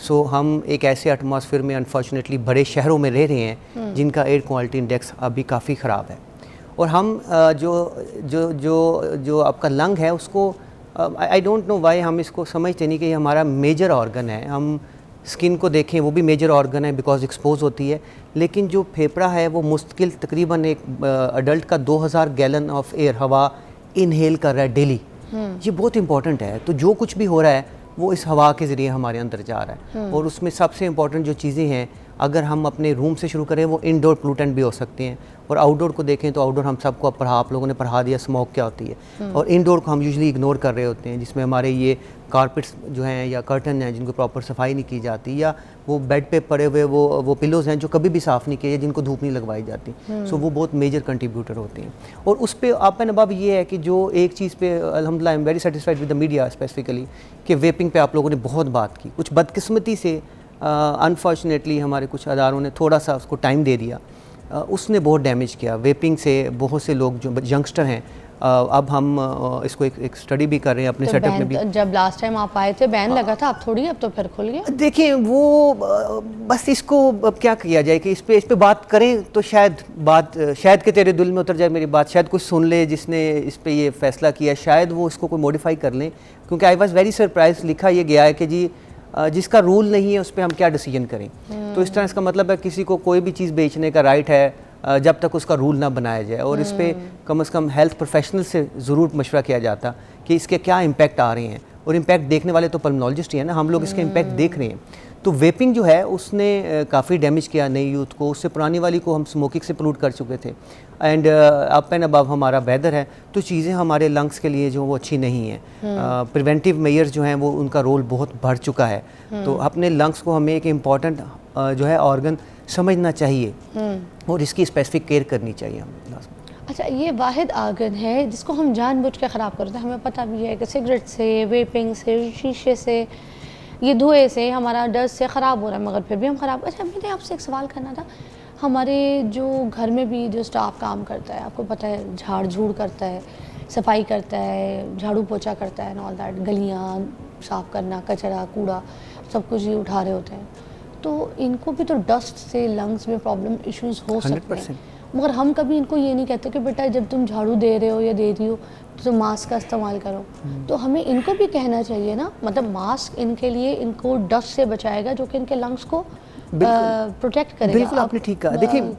सो हम एक ऐसे एटमॉस्फेयर में अनफॉर्चुनेटली बड़े शहरों में रह रहे हैं जिनका एयर क्वालिटी इंडेक्स अभी काफ़ी ख़राब है। और हम जो जो जो जो आपका लंग है उसको आई डोंट नो वाई हम इसको समझते नहीं कि ये हमारा मेजर ऑर्गन है। हम स्किन को देखें वो भी मेजर ऑर्गन है बिकॉज एक्सपोज होती है, लेकिन जो फेफड़ा है वो मुश्किल तकरीबन एक अडल्ट का 2000 गैलन ऑफ एयर हवा इनहेल कर रहा है डेली। ये बहुत इंपॉर्टेंट है। तो जो कुछ भी हो रहा है वो इस हवा के ज़रिए हमारे अंदर जा रहा है। और उसमें सबसे इंपॉर्टेंट जो चीज़ें हैं, अगर हम अपने रूम से शुरू करें, वो इंडोर पोल्यूटेंट भी हो सकते हैं। और आउटडोर को देखें तो आउटडोर हम सबको आप लोगों ने पढ़ा दिया स्मोक क्या होती है। और इंडोर को हम यूजुअली इग्नोर कर रहे होते हैं, जिसमें हमारे ये कारपेट्स जो हैं या कर्टन हैं जिनको प्रॉपर सफाई नहीं की जाती, या वो बेड पे पड़े हुए वो पिलोज़ हैं जो कभी भी साफ़ नहीं किए, जिनको धूप नहीं लगवाई जाती। सो वो बहुत मेजर कंट्रीब्यूटर होते हैं। और उस पर आपका नवाब ये है कि जो एक चीज़ पे अल्हम्दुलिल्लाह I am very satisfied with the media specifically कि वेपिंग पे आप लोगों ने बहुत बात की। कुछ बदकिस्मती से अनफॉर्चुनेटली हमारे कुछ अदारों ने थोड़ा सा उसको टाइम दे दिया, उसने बहुत डैमेज किया। वेपिंग से बहुत से लोग जो यंगस्टर हैं, अब हम इसको एक स्टडी भी कर रहे हैं अपने सेटअप में भी। जब लास्ट टाइम आप आए थे बैन लगा था, अब थोड़ी, अब तो फिर खुल गया। देखिए वो बस इसको अब क्या किया जाए कि इस पे बात करें तो शायद कि तेरे दिल में उतर जाए मेरी बात, शायद कुछ सुन ले जिसने इस पे ये फैसला किया, शायद वो इसको कोई मॉडिफाई कर लें। क्योंकि आई वाज वेरी सरप्राइज, लिखा ये गया है कि जी जिसका रूल नहीं है उस पर हम क्या डिसीजन करें। तो इस तरह इसका मतलब है किसी को कोई भी चीज़ बेचने का राइट है जब तक उसका रूल ना बनाया जाए। और इस पर कम से कम हेल्थ प्रोफेशनल से ज़रूर मशवरा किया जाता कि इसके क्या इम्पैक्ट आ रहे हैं। और इम्पैक्ट देखने वाले तो पल्मोनोलॉजिस्ट ही है ना, हम लोग इसके इम्पैक्ट देख रहे हैं। तो वेपिंग जो है उसने काफ़ी डैमेज किया नई यूथ को। उससे पुरानी वाली को हम स्मोकिंग से पोल्यूट कर चुके थे। एंड अप एंड अबव हमारा वेदर है, तो चीज़ें हमारे लंग्स के लिए जो वो अच्छी नहीं है। प्रिवेंटिव मेयर्स जो हैं वो उनका रोल बहुत बढ़ चुका है। तो अपने लंग्स को हमें एक इम्पॉर्टेंट जो है ऑर्गन समझना चाहिए और इसकी स्पेसिफिक केयर करनी चाहिए हमें। अच्छा, ये वाहिद आर्गन है जिसको हम जानबूझ के ख़राब करते हैं। हमें पता भी है कि सिगरेट से, वेपिंग से, शीशे से, ये धुएँ से, हमारा डस्ट से ख़राब हो रहा है, मगर फिर भी हम ख़राब। अच्छा, मैंने आपसे एक सवाल करना था। हमारे जो घर में भी जो स्टाफ काम करता है, आपको पता है, झाड़ झूड़ करता है, सफाई करता है, झाड़ू पोछा करता है, ऑल दैट, गलियाँ साफ़ करना, कचरा कूड़ा सब कुछ ये उठा रहे होते हैं। तो इनको भी तो डस्ट से लंग्स में प्रॉब्लम इश्यूज़ हो सकते हैं। मगर हम कभी इनको ये नहीं कहते कि बेटा जब तुम झाड़ू दे रहे हो या दे रही हो तो मास्क का इस्तेमाल करो। तो हमें इनको भी कहना चाहिए ना, मतलब मास्क इनके लिए, इनको डस्ट से बचाएगा जो कि इनके लंग्स को प्रोटेक्ट करेगा। बिल्कुल आपने ठीक कहा। देखिए,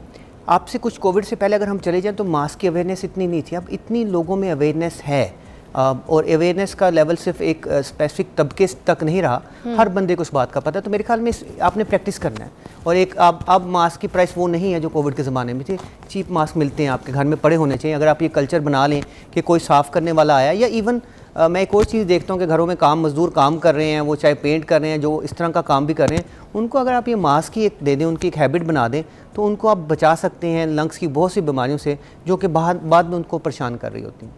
आपसे कुछ कोविड से पहले अगर हम चले जाएं तो मास्क की अवेयरनेस इतनी नहीं थी। अब इतनी लोगों में अवेयरनेस है। और अवेयरनेस का लेवल सिर्फ एक स्पेसिफिक तबके तक नहीं रहा, हर बंदे को इस बात का पता है। तो मेरे ख्याल में आपने प्रैक्टिस करना है। और एक अब मास्क की प्राइस वो नहीं है जो कोविड के ज़माने में थे। चीप मास्क मिलते हैं, आपके घर में पड़े होने चाहिए। अगर आप ये कल्चर बना लें कि कोई साफ़ करने वाला आया, या इवन मैं एक और चीज़ देखता हूँ कि घरों में मज़दूर काम कर रहे हैं, वो चाहे पेंट कर रहे हैं, जो इस तरह का काम भी कर रहे हैं, उनको अगर आप ये मास्क ही एक दे दें, उनकी एक हैबिट बना दें, तो उनको आप बचा सकते हैं लंग्स की बहुत सी बीमारियों से जो कि बाद में उनको परेशान कर रही होती हैं।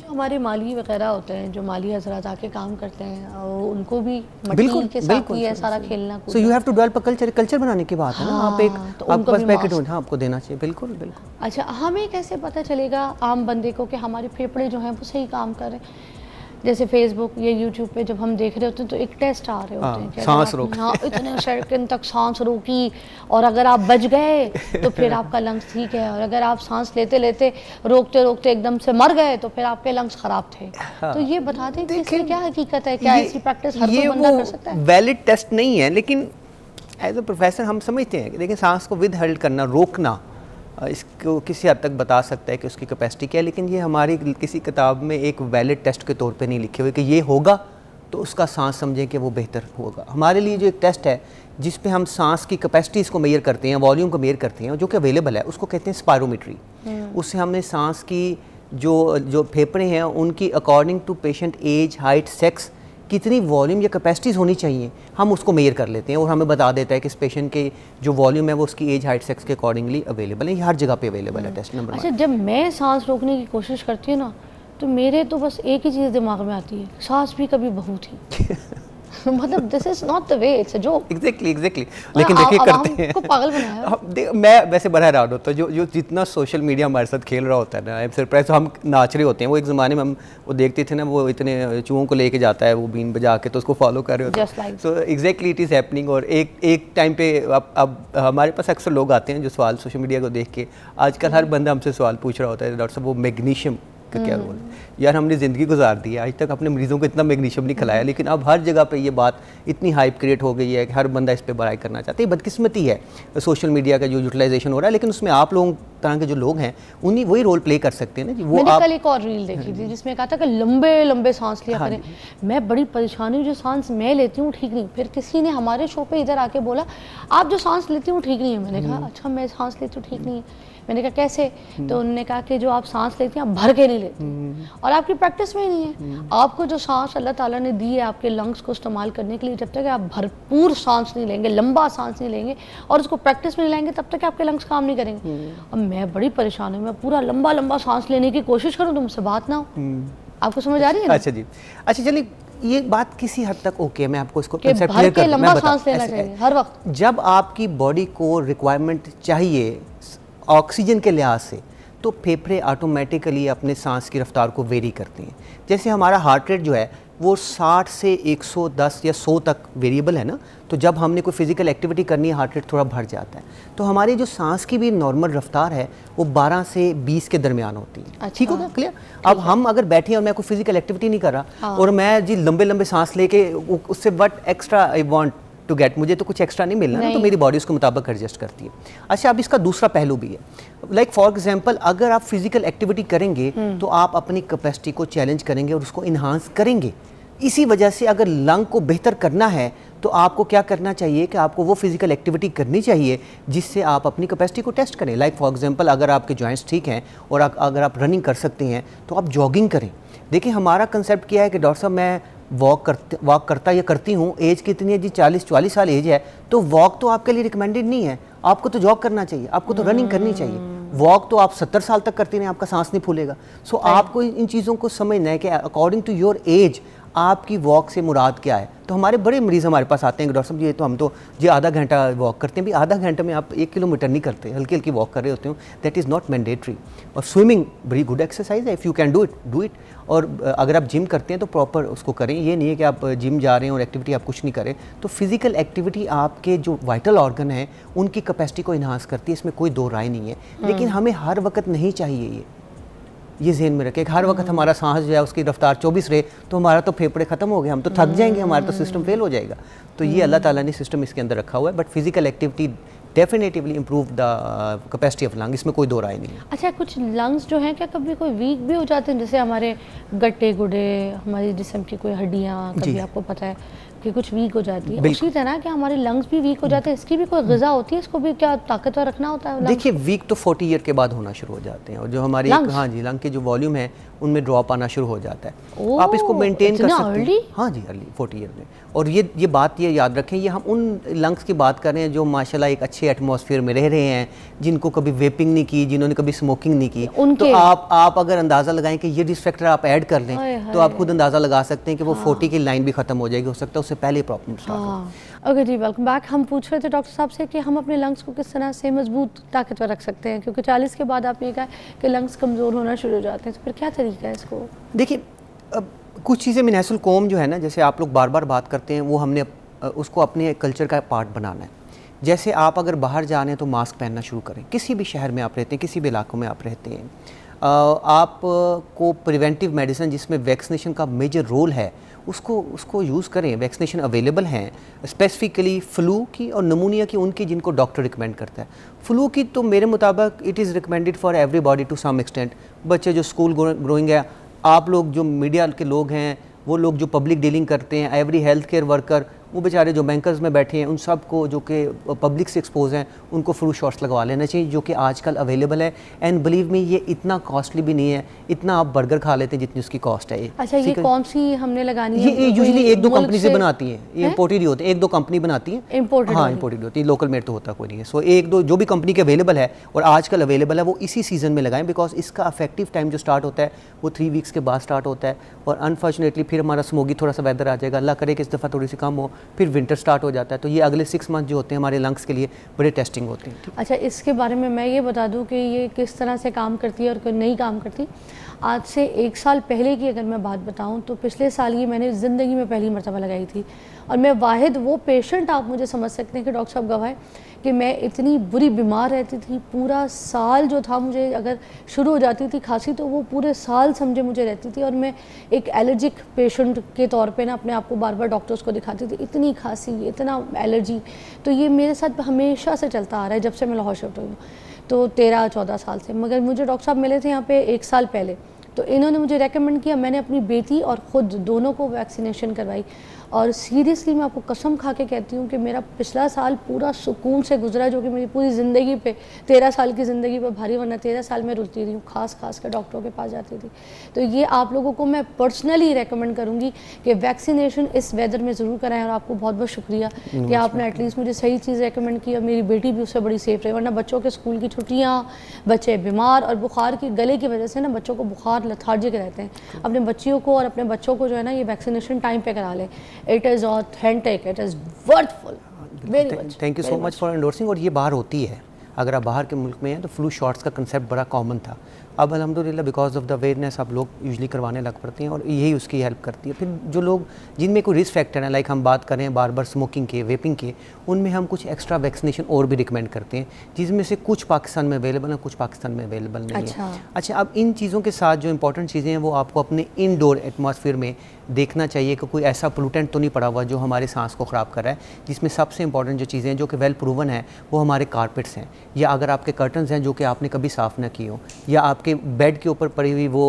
हमारे माली वगैरह होते हैं, जो माली हजरात आके काम करते हैं, और उनको भी मट्टी के साथ ही है सारा खेलना कूदना। So you have to develop culture बनाने की बात है ना। आप एक तो आपके पास पैकेट हो, हाँ, आपको देना चाहिए। बिल्कुल बिल्कुल। अच्छा, हमें कैसे पता चलेगा आम बंदे को कि हमारे फेफड़े जो हैं वो सही काम कर रहे हैं? जैसे फेसबुक या यूट्यूब पे जब हम देख रहे होते हैं तो एक टेस्ट आ रहे होते हैं, सांस रोक, हाँ, इतने सेकंड तक सांस रोकी और अगर आप बच गए तो फिर आपका लंग्स ठीक है, और अगर आप सांस लेते लेते रोकते रोकते एकदम से मर गए तो फिर आपके लंग्स खराब थे। तो ये बता दें कि इसकी क्या हकीकत है, क्या ऐसी प्रैक्टिस हर कोई बंदा कर सकता है? वैलिड टेस्ट नहीं है, लेकिन एज ए प्रोफेसर हम समझते हैं कि देखिए सांस को विद हेल्ड करना, रोकना, इसको किसी हद तक बता सकता है कि उसकी कैपेसिटी क्या है। लेकिन ये हमारी किसी किताब में एक वैलिड टेस्ट के तौर पे नहीं लिखे हुए कि ये होगा तो उसका सांस समझें कि वो बेहतर होगा। हमारे लिए जो एक टेस्ट है जिस पे हम सांस की कैपेसिटीज़ को मेजर करते हैं, वॉल्यूम को मेजर करते हैं, जो कि अवेलेबल है, उसको कहते हैं स्पायरोमीट्री। उससे हमने सांस की जो फेफड़े हैं उनकी according to patient age, height, sex कितनी वॉल्यूम या कैपेसिटीज़ होनी चाहिए, हम उसको मेजर कर लेते हैं और हमें बता देता है कि इस पेशेंट के जो वॉल्यूम है वो उसकी एज, हाइट, सेक्स के अकॉर्डिंगली अवेलेबल है। ये हर जगह पे अवेलेबल है टेस्ट नंबर। अच्छा, जब मैं सांस रोकने की कोशिश करती हूँ ना तो मेरे तो बस एक ही चीज़ दिमाग में आती है, सांस भी कभी बहू थी। मतलब this is not the way, it's a joke. Exactly लेकिन देखिए करते हैं हमको पागल बनाया। मैं वैसे बड़ा हैरान होता हूँ जो जितना सोशल मीडिया हमारे साथ खेल रहा होता है ना, आई एम सरप्राइज। हम नाच रहे होते हैं, वो एक ज़माने में हम वो देखते थे ना, वो इतने चूहों को लेके जाता है वो बीन बजा के, तो उसको फॉलो कर रहे होते हैं। So exactly it is happening. और एक टाइम पे अब हमारे पास अक्सर लोग आते हैं जो सवाल सोशल मीडिया को देख के, आजकल हर बंदा हमसे सवाल पूछ रहा होता है, डॉक्टर साहब वो मैग्नीशियम का क्या रोल है? यार हमने ज़िंदगी गुजार दी है, आज तक अपने मरीजों को इतना मैग्नीशियम नहीं खिलाया, लेकिन अब हर जगह पे ये बात इतनी हाइप क्रिएट हो गई है कि हर बंदा इस पे बड़ाई करना चाहता है। बदकिस्मती है सोशल मीडिया का जो यूटिलाइजेशन हो रहा है, लेकिन उसमें आप लोगों तरह के जो लोग हैं उन्हीं वही रोल प्ले कर सकते हैं ना जी। वो मैंने कल एक और रील देखी थी जिसमें कहा था कि लंबे लंबे सांस लिया करें। मैं बड़ी परेशानी, जो सांस मैं लेती हूँ ठीक नहीं। फिर किसी ने हमारे शो पे इधर आके बोला आप जो सांस लेती हूँ ठीक नहीं है। मैंने कहा अच्छा मैं सांस लेती हूँ ठीक नहीं है। मैंने कहा कैसे? तो उन्होंने कहा कि जो आप सांस लेती हैं आप भर के नहीं लेती और आपकी प्रैक्टिस में ही नहीं है। आपको जो सांस अल्लाह ताला ने दी है आपके लंग्स को इस्तेमाल करने के लिए, जब तक आप भरपूर सांस नहीं लेंगे, लंबा सांस नहीं लेंगे और उसको प्रैक्टिस में नहीं लाएंगे, तब तक आपके लंग्स काम नहीं करेंगे। अब मैं बड़ी परेशान हूँ, मैं पूरा लंबा लंबा सांस लेने की कोशिश करूँ तो मुझसे बात ना हो। आपको समझ आ रही है ना? अच्छा जी, अच्छा चलिए ये बात किसी हद तक ओके है, मैं आपको इसको कंसेप्ट क्लियर कर दूं। लंबा सांस लेना चाहिए हर वक्त। जब आपकी बॉडी को रिक्वायरमेंट चाहिए ऑक्सीजन के लिहाज से, तो फेफड़े ऑटोमेटिकली अपने सांस की रफ्तार को वेरी करते हैं। जैसे हमारा हार्ट रेट जो है वो 60 से 110 या 100 तक वेरिएबल है ना, तो जब हमने कोई फिजिकल एक्टिविटी करनी है हार्ट रेट थोड़ा बढ़ जाता है। तो हमारी जो सांस की भी नॉर्मल रफ्तार है वो 12 से 20 के दरमियान होती है। अच्छा, ठीक हो गया क्लियर? अब हम अगर बैठे हैं और मैं कोई फिजिकल एक्टिविटी नहीं कर रहा और मैं जी लंबे लंबे सांस लेके उससे what extra I want to get, मुझे तो कुछ एक्स्ट्रा नहीं मिलना ना, तो मेरी बॉडी उसके मुताबिक एडजस्ट करती है। अच्छा अब इसका दूसरा पहलू भी है, लाइक फॉर एग्जांपल अगर आप फिजिकल एक्टिविटी करेंगे तो आप अपनी कैपेसिटी को चैलेंज करेंगे और उसको इन्हांस करेंगे। इसी वजह से अगर लंग को बेहतर करना है तो आपको क्या करना चाहिए कि आपको वो फिजिकल एक्टिविटी करनी चाहिए जिससे आप अपनी कैपेसिटी को टेस्ट करें। लाइक फॉर एग्जांपल अगर आपके जॉइंट्स ठीक हैं और अगर आप रनिंग कर सकते हैं तो आप जॉगिंग करें। देखिए हमारा कंसेप्ट क्या है कि डॉक्टर साहब मैं वॉक करता या करती हूँ, एज कितनी है जी 40 साल एज है, तो वॉक तो आपके लिए रिकमेंडेड नहीं है, आपको तो जॉग करना चाहिए, आपको तो रनिंग करनी चाहिए। वॉक तो आप 70 साल तक करती रहें, आपका सांस नहीं फूलेगा। सो आपको इन चीज़ों को समझना है कि अकॉर्डिंग टू योर एज आपकी वॉक से मुराद क्या है। तो हमारे बड़े मरीज़ हमारे पास आते हैं कि डॉक्टर साहब ये तो हम तो जी आधा घंटा वॉक करते हैं। भी आधा घंटे में आप 1 किलोमीटर नहीं करते, हल्की हल्की वॉक कर रहे होते हो, दैट इज़ नॉट मैंडेटरी। और स्विमिंग बड़ी गुड एक्सरसाइज है, if you can do it. और अगर आप जिम करते हैं तो प्रॉपर उसको करें, ये नहीं है कि आप जिम जा रहे हैं और एक्टिविटी आप कुछ नहीं करें। तो फिजिकल एक्टिविटी आपके जो वाइटल ऑर्गन है उनकी कैपेसिटी को इन्हांस करती है, इसमें कोई दो राय नहीं है। लेकिन हमें हर वक्त नहीं चाहिए ये ज़हन में रखें कि हर वक्त हमारा सांस जो है उसकी रफ्तार 24 रहे तो हमारा तो फेफड़े ख़त्म हो गए, हम तो थक जाएंगे, हमारा तो सिस्टम फेल हो जाएगा। तो ये अल्लाह ताला ने सिस्टम इसके अंदर रखा हुआ है। But physical activity definitively improve the capacity of lung, इसमें कोई दो राय नहीं है। अच्छा कुछ लंग्स जो हैं क्या कभी कोई वीक भी हो जाते हैं? जैसे हमारे गट्टे गुडे, हमारी जिस्म की कोई हड्डियाँ, कभी आपको पता है कि कुछ वीक हो जाती है, उसी तरह कि हमारे लंग्स भी वीक हो जाते हैं, इसकी भी कोई ग़िज़ा होती है? इसको भी क्या ताकतवर रखना होता है? देखिए वीक तो 40 ईयर के बाद होना शुरू हो जाते हैं और जो हमारी हाँ जी लंग के जो वॉल्यूम है उनमें ड्रॉप आना शुरू हो जाता है। आप इसको मेंटेन कर सकते हैं। हाँ जी अर्ली 40 ईयर में। और ये बात ये याद रखें, ये हम उन लंग्स की बात कर रहे हैं जो माशाल्लाह एक अच्छे एटमॉस्फेयर में रह रहे हैं, जिनको कभी वेपिंग नहीं की, जिन्होंने कभी स्मोकिंग नहीं की। तो आप अगर अंदाज़ा लगाएं कि ये रिस्क फैक्टर आप ऐड कर लें तो आप खुद अंदाज़ा लगा सकते हैं कि वो 40 की लाइन भी ख़त्म हो जाएगी, हो सकता है उससे पहले प्रॉब्लम स्टार्ट हो। ओके जी, वेलकम बैक। हम पूछ रहे थे डॉक्टर साहब से कि हम अपने लंग्स को किस तरह से मजबूत ताकतवर रख सकते हैं, क्योंकि 40 के बाद आपने कहा कि लंग्स कमज़ोर होना शुरू हो जाते हैं, तो फिर क्या तरीका है इसको? देखिए कुछ चीज़ें मिनासुल कौम जो है ना, जैसे आप लोग बार बार बात करते हैं, वो हमने उसको अपने कल्चर का पार्ट बनाना है। जैसे आप अगर बाहर जा रहे हैं तो मास्क पहनना शुरू करें, किसी भी शहर में आप रहते हैं, किसी भी इलाकों में आप रहते हैं। आपको प्रिवेंटिव मेडिसिन जिसमें वैक्सीनेशन का मेजर रोल है उसको यूज़ करें। वैक्सीनेशन अवेलेबल हैं स्पेसिफिकली फ़्लू की और नमूनिया की, उनकी जिनको डॉक्टर रिकमेंड करता है। फ़्लू की तो मेरे मुताबिक it is recommended for everybody to some extent. बच्चे जो स्कूल ग्रोइंग है, आप लोग जो मीडिया के लोग हैं, वो लोग जो पब्लिक डीलिंग करते हैं, एवरी हेल्थ केयर वर्कर, वो बेचारे जो बैंकर्स में बैठे हैं उन सब को जो कि पब्लिक से एक्सपोज हैं उनको फ्लू शॉट्स लगवा लेना चाहिए, जो कि आजकल अवेलेबल है। एंड बिलीव मी ये इतना कॉस्टली भी नहीं है, इतना आप बर्गर खा लेते हैं जितनी उसकी कॉस्ट है। अच्छा, ये कौन सी हमने लगानी है? ये यूजुअली एक दो कंपनी से बनाती हैं, ये इंपोर्टेड ही होते हैं, एक दो कंपनी बनाती है इंपोर्टेड। हाँ इंपोर्टेड होती है, लोकल मेड तो होता कोई नहीं है। सो एक दो जो भी कंपनी के अवेलेबल है और आजकल अवेलेबल है वो इसी सीजन में लगाएं, बिकॉज इसका अफेक्टिव टाइम जो स्टार्ट होता है वो 3 वीक्स के बाद स्टार्ट होता है। और अनफॉर्चुनेटली फिर हमारा स्मोगी थोड़ा सा वेदर आ जाएगा, अल्लाह करे कि इस दफ़ा थोड़ी सी कम हो, फिर विंटर स्टार्ट हो जाता है। तो ये अगले 6 मंथ जो होते हैं हमारे लंग्स के लिए बड़े टेस्टिंग होते हैं। अच्छा, इसके बारे में मैं ये बता दूं कि ये किस तरह से काम करती है और नहीं काम करती। आज से 1 साल पहले की अगर मैं बात बताऊं तो पिछले साल ये मैंने ज़िंदगी में पहली मरतबा लगाई थी, और मैं वाहिद वो पेशेंट, आप मुझे समझ सकते हैं कि डॉक्टर साहब गवाह कि मैं इतनी बुरी बीमार रहती थी। पूरा साल जो था, मुझे अगर शुरू हो जाती थी खांसी तो वो पूरे साल समझे मुझे रहती थी, और मैं एक एलर्जिक पेशेंट के तौर पे ना अपने आप को बार बार डॉक्टर्स को दिखाती थी, इतनी खांसी, इतना एलर्जी। तो ये मेरे साथ हमेशा से चलता आ रहा है जब से मैं लाहौर शिफ्ट हुई हूँ, तो 13-14 साल से। मगर मुझे डॉक्टर साहब मिले थे यहाँ पे 1 साल पहले, तो इन्होंने मुझे रेकमेंड किया, मैंने अपनी बेटी और ख़ुद दोनों को वैक्सीनेशन करवाई। और सीरियसली मैं आपको कसम खा के कहती हूँ कि मेरा पिछला साल पूरा सुकून से गुजरा, जो कि मेरी पूरी ज़िंदगी पे 13 साल की ज़िंदगी पे भारी, वरना 13 साल में रुलती रही हूँ, खास कर डॉक्टरों के पास जाती थी। तो ये आप लोगों को मैं पर्सनली रेकमेंड करूँगी कि वैक्सीनेशन इस वेदर में ज़रूर कराएं। और आपको बहुत बहुत शुक्रिया कि आपने एटलीस्ट मुझे सही चीज़ रेकमेंड की, और मेरी बेटी भी उससे बड़ी सेफ रही, वरना बच्चों के स्कूल की छुट्टियाँ, बच्चे बीमार, और बुखार की गले की वजह से ना बच्चों को बुखार लथार्जिक रहते हैं। अपने बच्चियों को और अपने बच्चों को जो है ना ये वैक्सीनेशन टाइम पे करा लें। It is authentic, it is worthful, very much. Thank you so much for endorsing. और ये बाहर होती है, अगर आप बाहर के मुल्क में हैं तो फ्लू शॉट्स का कंसेप्ट बड़ा कॉमन था। अब अल्हम्दुलिल्लाह बिकॉज ऑफ द अवेयरनेस अब लोग यूजली करवाने लग पड़ते हैं, और यही उसकी हेल्प करती है। फिर जो लोग जिनमें कोई रिस्क फैक्टर है, लाइक हम बात करें बार बार स्मोकिंग के, वेपिंग के, उनमें हम कुछ एक्स्ट्रा वैक्सीनेशन और भी रिकमेंड करते हैं, जिसमें से कुछ पाकिस्तान में अवेलेबल है, कुछ पाकिस्तान में अवेलेबल नहीं है। अच्छा, अब इन चीज़ों के साथ जो इंपॉर्टेंट चीज़ें हैं वो आपको अपने इनडोर एटमॉस्फेयर में देखना चाहिए कि कोई ऐसा पोल्यूटेंट तो नहीं पड़ा हुआ जो हमारे सांस को ख़राब कर रहा है। जिसमें सबसे इंपॉर्टेंट जो चीज़ें हैं जो कि वेल प्रूवन है वो हमारे कारपेट्स हैं, या अगर आपके कर्टन्स हैं जो कि आपने कभी साफ़ ना किए हो, या आपके बेड के ऊपर पड़ी हुई वो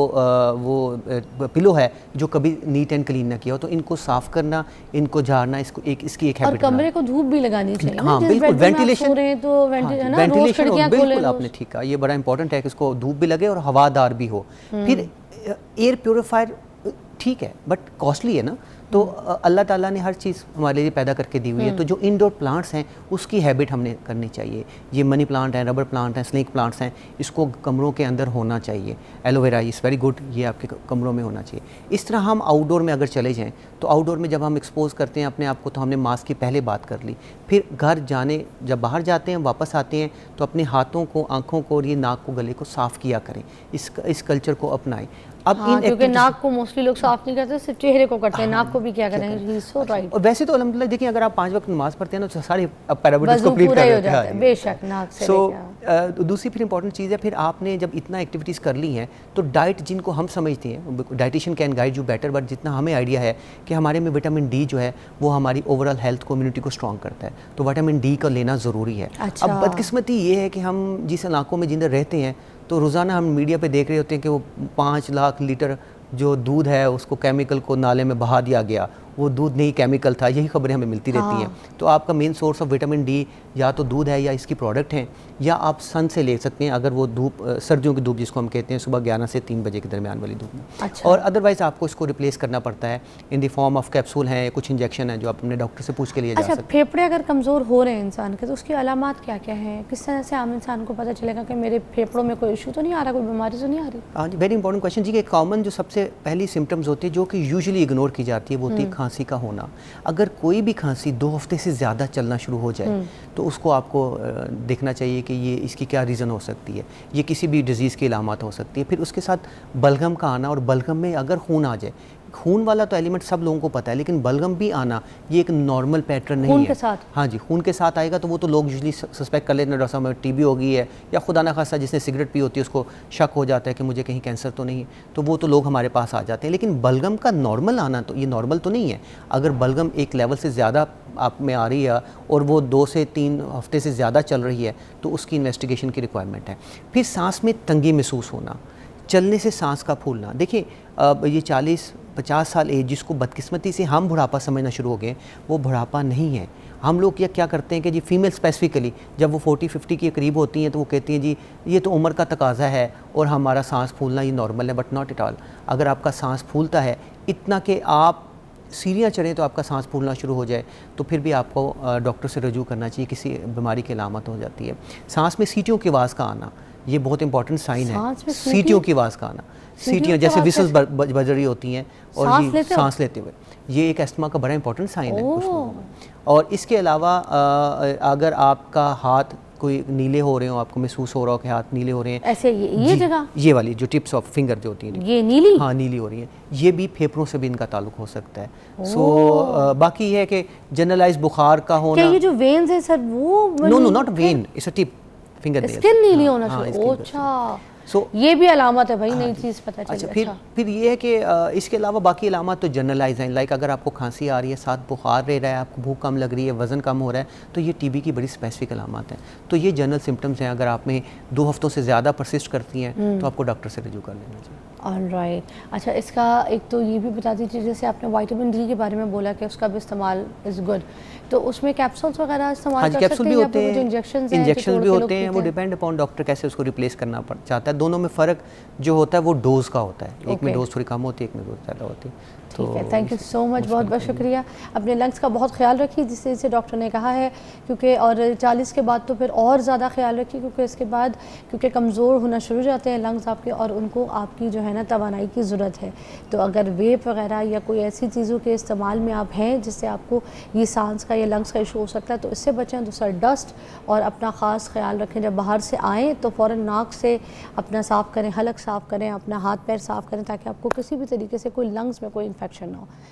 पिलो है जो कभी नीट एंड क्लीन ना किया हो, तो इनको साफ़ करना, इनको झाड़ना, इसकी एक हैबिट। और कमरे को धूप भी लगानी चाहिए। हाँ बिल्कुल, वेंटिलेशन, वेंटिलेशन बिल्कुल आपने ठीक कहा, ये बड़ा इंपॉर्टेंट है कि इसको धूप भी लगे और हवादार भी हो। फिर एयर प्योरीफायर ठीक है बट कॉस्टली है ना, तो अल्लाह ताला ने हर चीज़ हमारे लिए पैदा करके दी हुई है। तो जो इंडोर प्लांट्स हैं उसकी हैबिट हमने करनी चाहिए। ये मनी प्लांट है, रबर प्लांट है, स्नेक प्लांट्स हैं, इसको कमरों के अंदर होना चाहिए। एलोवेरा इज़ वेरी गुड, ये आपके कमरों में होना चाहिए। इस तरह हम आउटडोर में अगर चले जाएँ तो आउटडोर में जब हम एक्सपोज करते हैं अपने आप को, तो हमने मास्क की पहले बात कर ली। फिर घर जाने, जब बाहर जाते हैं वापस आते हैं तो अपने हाथों को, आँखों को और ये नाक को, गले को साफ़ किया करें। इस कल्चर को अपनाएं। अब हाँ, क्योंकि नाक को मोस्टली लोग साफ नहीं करते, सिर्फ चेहरे को करते हैं, नाक को भी क्या करें। सो राइट। और वैसे तो अल्हम्दुलिल्लाह देखिए, अगर आप 5 वक्त नमाज पढ़ते हैं ना तो सारे पैरामीटर्स कंप्लीट कर लेते हैं, बेशक नाक से। दूसरी फिर इंपॉर्टेंट चीज़ है, फिर आपने जब इतना एक्टिविटीज़ कर ली हैं तो डाइट जिनको हम समझते हैं, dietitian can guide you better, but जितना हमें आइडिया है कि हमारे में विटामिन डी जो है वो हमारी ओवरऑल हेल्थ को, इम्यूनिटी को स्ट्रॉन्ग करता है, तो विटामिन डी का लेना ज़रूरी है। अब बदकिस्मती ये है कि हम जिस इलाकों में जिधर रहते हैं तो रोज़ाना हम मीडिया पे देख रहे होते हैं कि वो 5 लाख लीटर जो दूध है उसको केमिकल को नाले में बहा दिया गया, वो दूध नहीं केमिकल था, यही खबरें हमें मिलती रहती हैं। तो आपका main source of vitamin D या तो दूध है या इसकी प्रोडक्ट हैं, या आप सन से ले सकते हैं, अगर वो धूप, सर्दियों की धूप जिसको हम कहते हैं, सुबह 11 से 3 बजे के दरमियान वाली धूप में। अच्छा। और अदरवाइज़ आपको इसको रिप्लेस करना पड़ता है in the form of capsule हैं, कुछ इंजेक्शन है जो आप अपने डॉक्टर से पूछ के लिए जा सकते हैं। फेफड़े अगर कमज़ोर हो रहे हैं इंसान के तो उसकी अलामात क्या क्या हैं? किस तरह से आम इंसान को पता चलेगा कि मेरे फेफड़ों में कोई इशू तो नहीं आ रहा, कोई बीमारी तो नहीं आ रही? हाँ जी, वेरी इंपॉर्टेंट क्वेश्चन जी। एक कॉमन जो सबसे पहली सिम्टम्स होती है जो कि यूजुअली इग्नोर की जाती है वो होती है खांसी का होना। अगर कोई भी खांसी 2 हफ्ते से ज़्यादा चलना शुरू हो जाए तो उसको आपको देखना चाहिए कि ये इसकी क्या रीज़न हो सकती है। ये किसी भी डिज़ीज़ की अलामत हो सकती है। फिर उसके साथ बलगम का आना, और बलगम में अगर खून आ जाए, खून वाला तो एलिमेंट सब लोगों को पता है, लेकिन बलगम भी आना ये एक नॉर्मल पैटर्न नहीं है। खून के साथ? हाँ जी, खून के साथ आएगा तो वो तो लोग यूजुअली सस्पेक्ट कर लेते हैं, डॉक्टर साहब में टीबी हो गई है, या खुदा ना खासा जिसने सिगरेट पी होती है उसको शक हो जाता है कि मुझे कहीं कैंसर तो नहीं है, तो वो तो लोग हमारे पास आ जाते हैं। लेकिन बलगम का नॉर्मल आना तो ये नॉर्मल तो नहीं है। अगर बलगम एक लेवल से ज़्यादा आप में आ रही है और वो 2 से 3 हफ्ते से ज़्यादा चल रही है तो उसकी इन्वेस्टिगेशन की रिक्वायरमेंट है। फिर सांस में तंगी महसूस होना, चलने से सांस का फूलना, देखिए अब ये 40-50 साल एज जिसको बदकिस्मती से हम बुढ़ापा समझना शुरू हो गए, वो बुढ़ापा नहीं है। हम लोग क्या करते हैं कि जी फीमेल स्पेसिफिकली जब वो 40-50 के करीब होती हैं तो वो कहती हैं जी ये तो उम्र का तकाजा है और हमारा सांस फूलना ये नॉर्मल है, बट नॉट एट ऑल। अगर आपका सांस फूलता है इतना कि आप सीढ़ियाँ चढ़ें तो आपका सांस फूलना शुरू हो जाए, तो फिर भी आपको डॉक्टर से रजू करना चाहिए, किसी बीमारी की अलामत हो जाती है। सांस में सीटियों की आवाज़ का आना ये बहुत इंपॉर्टेंट साइन है, सीटियों की आवाज़ का आना, सीटियाँ जैसे विसल्स बज रही होती हैं और ये सांस लेते हुए, ये एक एस्थमा का बड़ा इंपॉर्टेंट साइन है कुछ लोगों में। और इसके अलावा अगर आपका हाथ कोई नीले हो रहे हो, आपको महसूस हो रहा हो कि हाथ नीले हो रहे हैं, ऐसे ये जगह, ये वाली जो टिप्स ऑफ फिंगर जो होती हैं ये नीली, हाँ नीली हो रही है, ये भी फेफड़ों से भी इनका ताल्लुक हो सकता है। सो बाकी ये है कि जनरलाइज बुखार का होना, क्या ये जो वेन्स है सर वो, no not vein, it's a tip, finger nail, skin नीली होना चाहिए। अच्छा, ये भी अलामत है भाई, नई चीज़ पता चली। अच्छा, फिर ये है कि इसके अलावा बाकी अलामत तो जनरलाइज हैं, लाइक अगर आपको खांसी आ रही है, साथ बुखार रह रहा है, आपको भूख कम लग रही है, वज़न कम हो रहा है, तो ये टीबी की बड़ी स्पेसिफिक अलामत हैं। तो ये जनरल सिम्टम्स हैं, अगर आप में 2 हफ्तों से ज़्यादा परसिस्ट करती हैं तो आपको डॉक्टर से रजू कर लेना चाहिए। ऑलराइट, अच्छा इसका एक तो ये भी बता दीजिए, जैसे आपने विटामिन डी के बारे में बोला कि उसका भी इस्तेमाल इज़ गुड, तो उसमें कैप्सूल्स वगैरह इस्तेमाल कर सकते हैं या फिर जो इंजेक्शन भी होते हैं, वो डिपेंड अपॉन डॉक्टर कैसे उसको रिप्लेस करना चाहता है। दोनों में फ़र्क जो होता है वो डोज़ का होता है, एक में डोज़ थोड़ी कम होती है, एक में डोज़ ज़्यादा होती है। ठीक है, थैंक यू सो मच, बहुत बहुत शुक्रिया। अपने लंग्स का बहुत ख्याल रखिए जिससे डॉक्टर ने कहा है, क्योंकि और 40 के बाद तो फिर और ज़्यादा ख्याल रखिए, क्योंकि इसके बाद क्योंकि कमज़ोर होना शुरू हो जाते हैं लंग्स आपके, और उनको आपकी जो है ना तवानाई की ज़रूरत है। तो अगर वेप वगैरह या कोई ऐसी चीज़ों के इस्तेमाल में आप हैं जिससे आपको ये सांस का या लंग्स का इशू हो सकता है, तो इससे बचें। दूसरा डस्ट, और अपना ख़ास ख्याल रखें, जब बाहर से आएँ तो फ़ौरन नाक से अपना साफ़ करें, हलक साफ़ करें, अपना हाथ पैर साफ़ करें, ताकि आपको किसी भी तरीके से कोई लंग्स में कोई इन्फेक्शन ना हो।